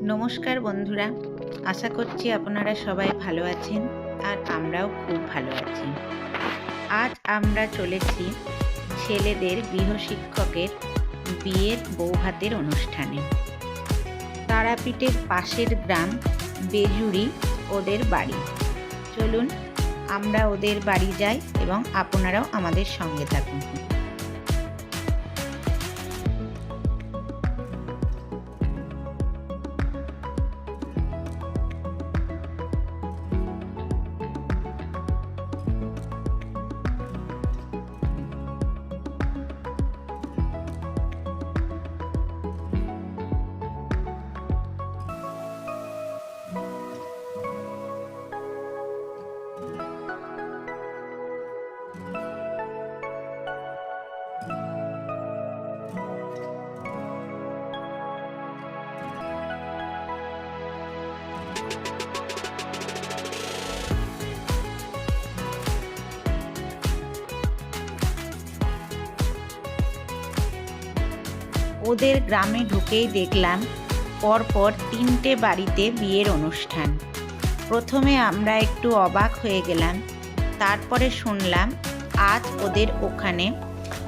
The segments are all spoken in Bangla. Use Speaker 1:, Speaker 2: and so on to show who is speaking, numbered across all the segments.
Speaker 1: নমস্কার বন্ধুরা, আশা করছি আপনারা সবাই ভালো আছেন আর আমরাও খুব ভালো আছি। আজ আমরা চলেছি ছেলেদের গৃহশিক্ষকের বিয়ের বৌভাতের অনুষ্ঠানে। তারাপীঠের পাশের গ্রাম বেজুড়ি ওদের বাড়ি। চলুন আমরা ওদের বাড়ি যাই এবং আপনারাও আমাদের সঙ্গে থাকুন। ওদের গ্রামে ঢুকেই দেখলাম পরপর 3টে বাড়িতে বিয়ের অনুষ্ঠান। প্রথমে আমরা একটু অবাক হয়ে গেলাম, তারপরে শুনলাম আজ ওদের ওখানে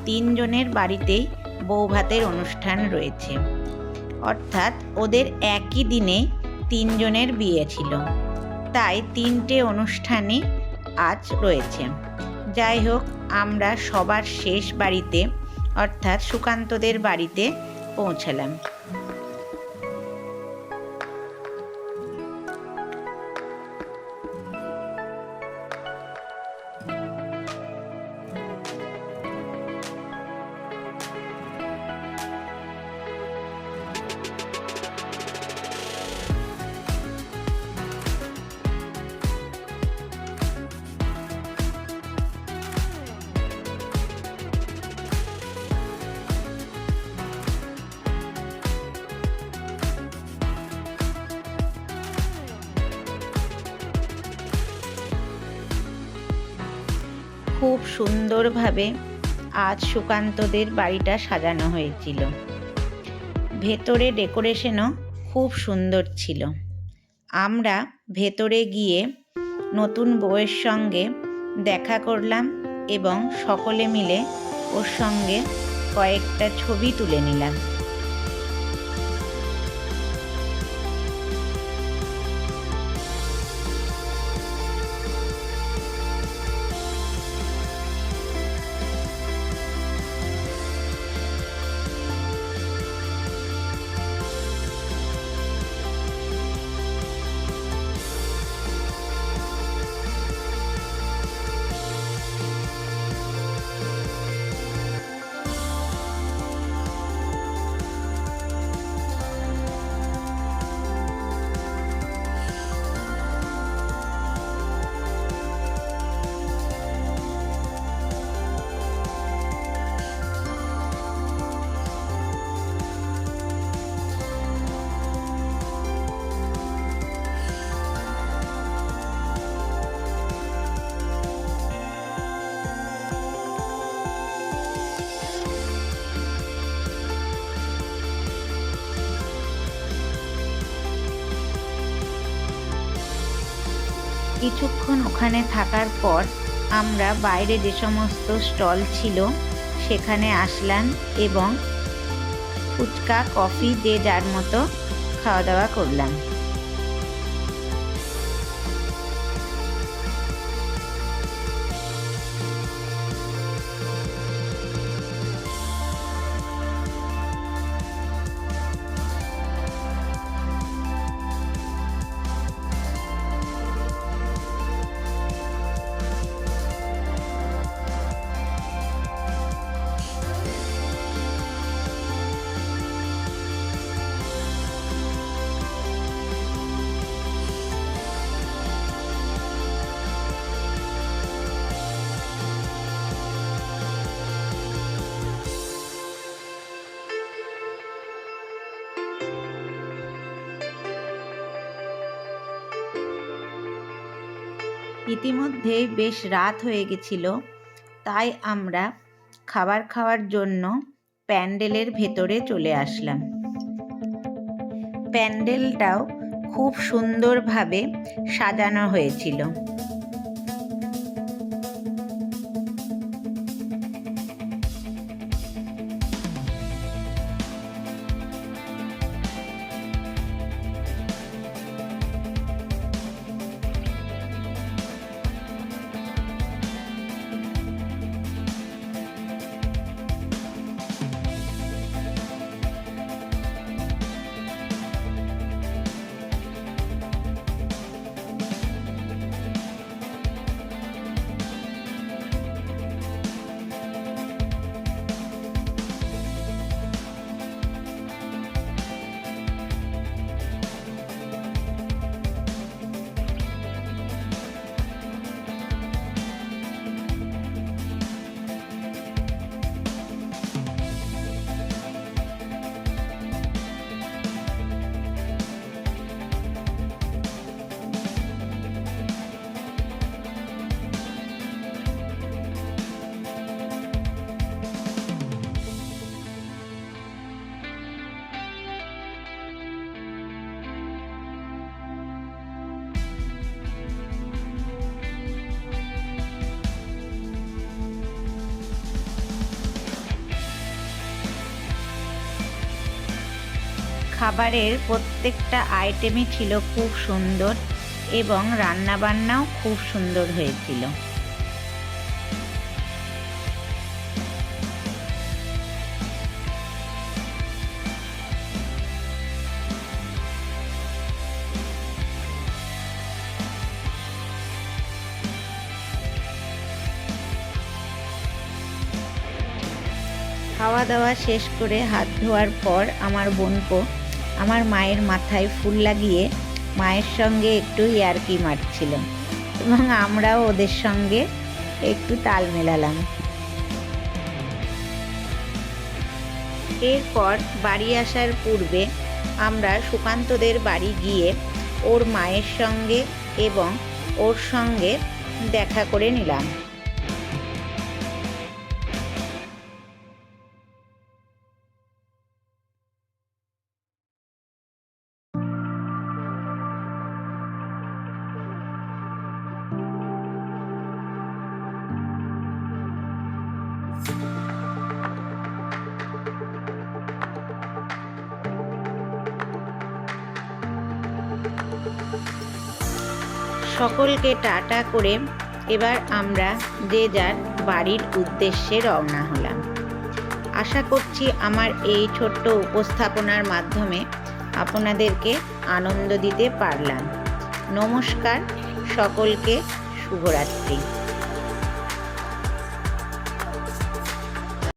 Speaker 1: 3 জনের বাড়িতেই বৌভাতের অনুষ্ঠান রয়েছে। অর্থাৎ ওদের একই দিনে 3 জনের বিয়ে ছিল, তাই 3টে অনুষ্ঠানই আজ রয়েছে। যাই হোক, আমরা সবার শেষ বাড়িতে অর্থাৎ সুকান্তদের বাড়িতে পৌঁছালাম। খুব সুন্দরভাবে আজ সুকান্তদের বাড়িটা সাজানো হয়েছিল। ভেতরে ডেকোরেশনও খুব সুন্দর ছিল। আমরা ভেতরে গিয়ে নতুন বউয়ের সঙ্গে দেখা করলাম এবং সকলে মিলে ওর সঙ্গে কয়েকটা ছবি তুলে নিলাম। কিছুক্ষণ ওখানে থাকার পর আমরা বাইরে যে সমস্ত স্টল ছিল সেখানে আসলাম এবং ফুচকা, কফি যে যার মতো খাওয়া দাওয়া করলাম। ইতিমধ্যেই বেশ রাত হয়ে গেছিল, তাই আমরা খাবার খাওয়ার জন্য প্যান্ডেলের ভেতরে চলে আসলাম। প্যান্ডেলটাও খুব সুন্দরভাবে সাজানো হয়েছিল। খাবারের প্রত্যেকটা আইটেমই ছিল খুব সুন্দর এবং রান্নাবান্নাও খুব সুন্দর হয়েছিল। খাওয়া দাওয়া শেষ করে হাত ধোয়ার পর আমার বোনপো আমার মায়ের মাথায় ফুল লাগিয়ে মায়ের সঙ্গে একটু ইয়ার্কি মারছিল এবং আমরাও ওদের সঙ্গে একটু তাল মেলালাম। এরপর বাড়ি আসার পূর্বে আমরা সুকান্তদের বাড়ি গিয়ে ওর মায়ের সঙ্গে এবং ওর সঙ্গে দেখা করে নিলাম। সকলকে টাটা করে এবার আমরা যে যার বাড়ির উদ্দেশ্যে রওনা হলাম। আশা করছি আমার এই ছোট্ট উপস্থাপনার মাধ্যমে আপনাদেরকে আনন্দ দিতে পারলাম। নমস্কার, সকলকে শুভরাত্রি।